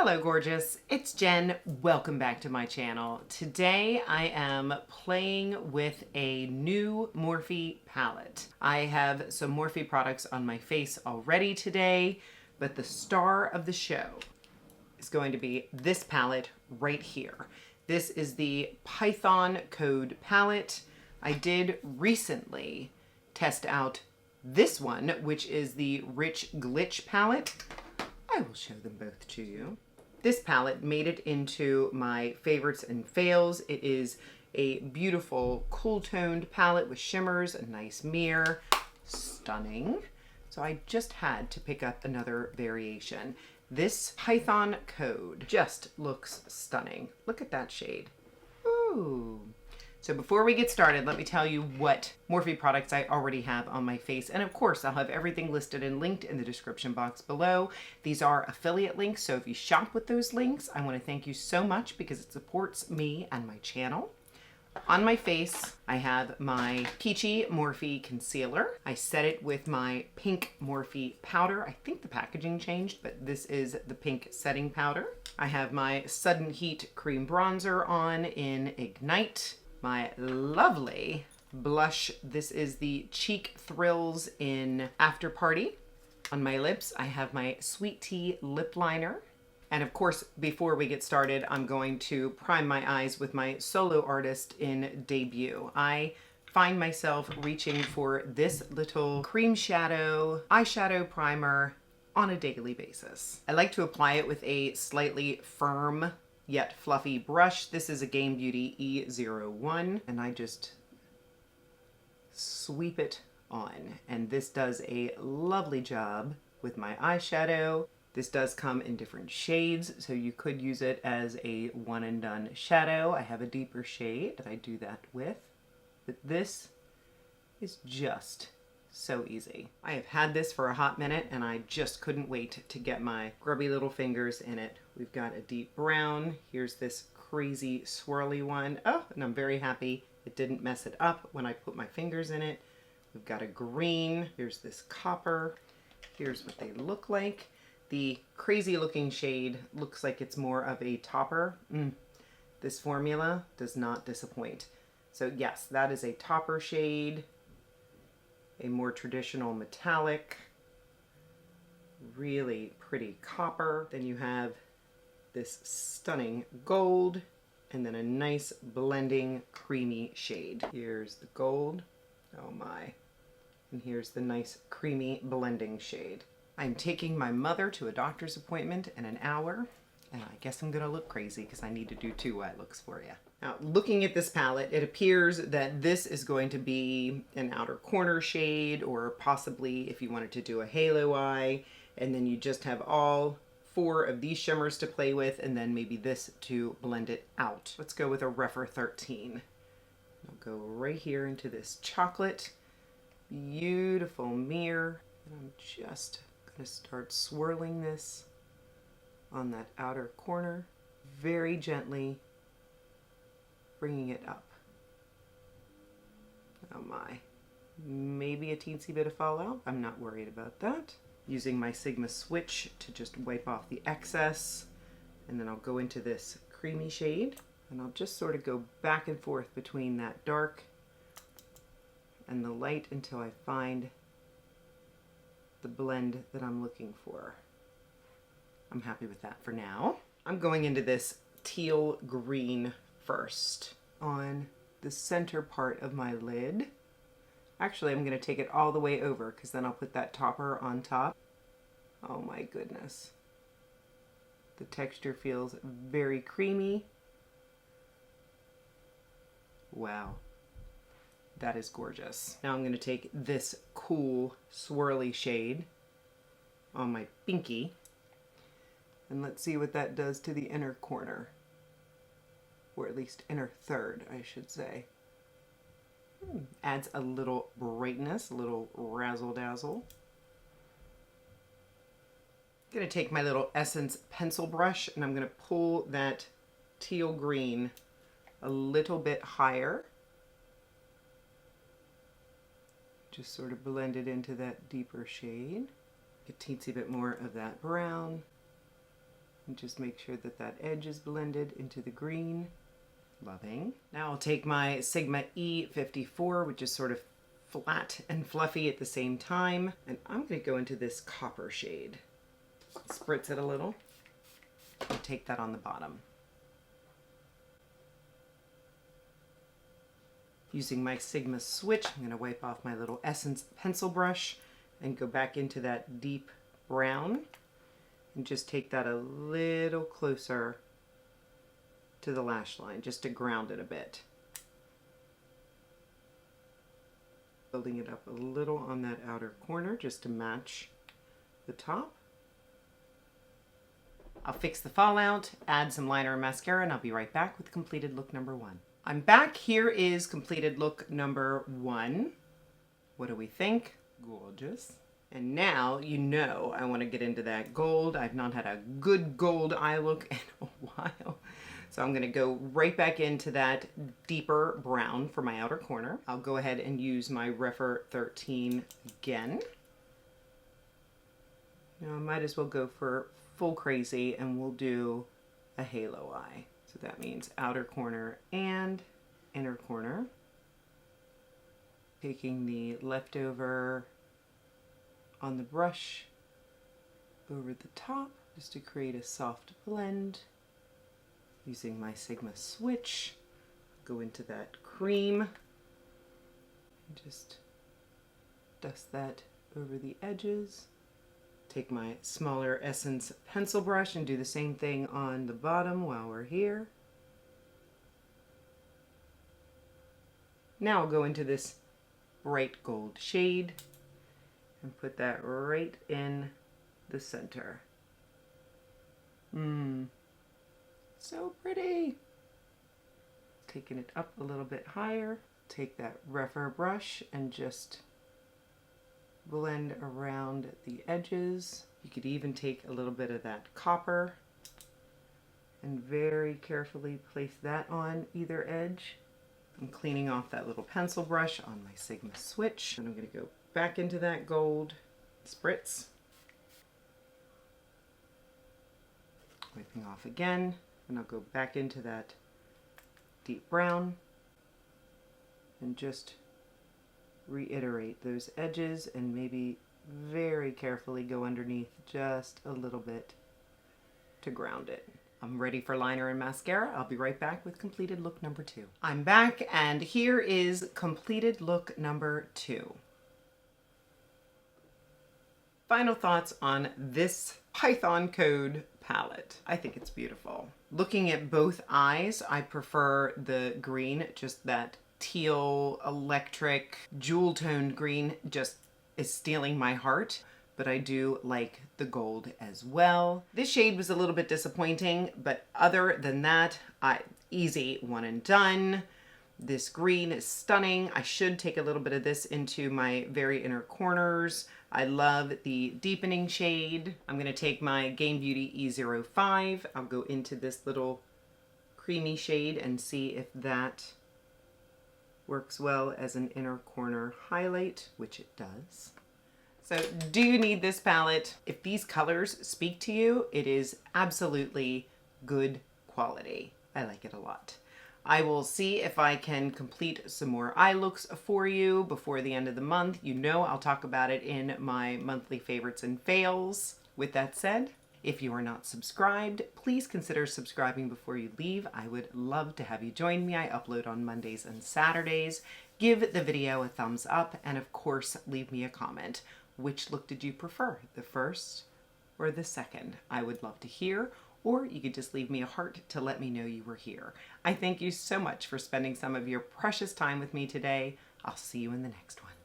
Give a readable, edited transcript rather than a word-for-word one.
Hello gorgeous, it's Jen. Welcome back to my channel. Today I am playing with a new Morphe palette. I have some Morphe products on my face already today, but the star of the show is going to be this palette right here. This is the Python Code palette. I did recently test out this one, which is the Rich Glitch palette. I will show them both to you. This palette made it into my favorites and fails. It is a beautiful cool toned palette with shimmers, a nice mirror, stunning. So I just had to pick up another variation. This Python Code just looks stunning. Look at that shade. Ooh. So before we get started, let me tell you what Morphe products I already have on my face. And of course, I'll have everything listed and linked in the description box below. These are affiliate links, so if you shop with those links, I want to thank you so much because it supports me and my channel. On my face, I have my Peachy Morphe Concealer. I set it with my pink Morphe powder. I think the packaging changed, but this is the pink setting powder. I have my Sudden Heat Cream Bronzer on in Ignite. My lovely blush. This is the Cheek Thrills in After Party. On my lips, I have my Sweet Tea Lip Liner. And of course, before we get started, I'm going to prime my eyes with my Solo Artist in Debut. I find myself reaching for this little cream shadow eyeshadow primer on a daily basis. I like to apply it with a slightly firm yet fluffy brush. This is a JennDBeauty E01, and I just sweep it on. And this does a lovely job with my eyeshadow. This does come in different shades, so you could use it as a one and done shadow. I have a deeper shade that I do that with, but this is just so easy. I have had this for a hot minute and I just couldn't wait to get my grubby little fingers in it. We've got a deep brown. Here's this crazy swirly one. Oh, and I'm very happy it didn't mess it up when I put my fingers in it. We've got a green. Here's this copper. Here's what they look like. The crazy looking shade looks like it's more of a topper. This formula does not disappoint. So yes, that is a topper shade. A more traditional metallic, really pretty copper. Then you have this stunning gold, and then a nice blending creamy shade. Here's the gold, oh my, and here's the nice creamy blending shade. I'm taking my mother to a doctor's appointment in an hour, and I guess I'm gonna look crazy because I need to do 2 eye looks for you. Now, looking at this palette, it appears that this is going to be an outer corner shade, or possibly if you wanted to do a halo eye, and then you just have all 4 of these shimmers to play with, and then maybe this to blend it out. Let's go with a rougher 13. I'll go right here into this chocolate, beautiful mirror, and I'm just gonna start swirling this on that outer corner, very gently bringing it up. Oh my, maybe a teensy bit of fallout. I'm not worried about that. Using my Sigma switch to just wipe off the excess, and then I'll go into this creamy shade, and I'll just sort of go back and forth between that dark and the light until I find the blend that I'm looking for. I'm happy with that for now. I'm going into this teal green first on the center part of my lid. Actually, I'm going to take it all the way over because then I'll put that topper on top. Oh my goodness. The texture feels very creamy. Wow. That is gorgeous. Now I'm going to take this cool swirly shade on my pinky, and let's see what that does to the inner corner. Or at least inner third, I should say. Adds a little brightness, a little razzle dazzle. I'm going to take my little Essence pencil brush and I'm going to pull that teal green a little bit higher. Just sort of blend it into that deeper shade. A teensy bit more of that brown. And just make sure that that edge is blended into the green. Loving. Now I'll take my Sigma E54, which is sort of flat and fluffy at the same time, and I'm going to go into this copper shade. Spritz it a little and take that on the bottom. Using my Sigma switch, I'm going to wipe off my little Essence pencil brush and go back into that deep brown and just take that a little closer to the lash line just to ground it a bit. Building it up a little on that outer corner just to match the top. I'll fix the fallout, add some liner and mascara, and I'll be right back with completed look number 1. I'm back. Here is completed look number 1. What do we think? Gorgeous. And now you know I want to get into that gold. I've not had a good gold eye look in a while. So I'm going to go right back into that deeper brown for my outer corner. I'll go ahead and use my Rephr 13 again. Now I might as well go for full crazy and we'll do a halo eye. So that means outer corner and inner corner. Taking the leftover on the brush over the top just to create a soft blend. Using my Sigma switch, go into that cream and just dust that over the edges. Take my smaller Essence pencil brush and do the same thing on the bottom while we're here. Now I'll go into this bright gold shade and put that right in the center. So pretty. Taking it up a little bit higher. Take that Rephr brush and just blend around the edges. You could even take a little bit of that copper and very carefully place that on either edge. I'm cleaning off that little pencil brush on my Sigma switch, and I'm going to go back into that gold spritz. Wiping off again, and I'll go back into that deep brown and just reiterate those edges and maybe very carefully go underneath just a little bit to ground it. I'm ready for liner and mascara. I'll be right back with completed look number 2. I'm back, and here is completed look number 2. Final thoughts on this Python Code palette. I think it's beautiful. Looking at both eyes, I prefer the green, just that teal, electric, jewel toned green just is stealing my heart. But I do like the gold as well. This shade was a little bit disappointing, but other than that, easy one and done. This green is stunning. I should take a little bit of this into my very inner corners. I love the deepening shade. I'm gonna take my JennDBeauty E05. I'll go into this little creamy shade and see if that works well as an inner corner highlight, which it does. So do you need this palette? If these colors speak to you, it is absolutely good quality. I like it a lot. I will see if I can complete some more eye looks for you before the end of the month. You know I'll talk about it in my monthly favorites and fails. With that said, if you are not subscribed, please consider subscribing before you leave. I would love to have you join me. I upload on Mondays and Saturdays. Give the video a thumbs up, and of course, leave me a comment. Which look did you prefer, the first or the second? I would love to hear, or you could just leave me a heart to let me know you were here. I thank you so much for spending some of your precious time with me today. I'll see you in the next one.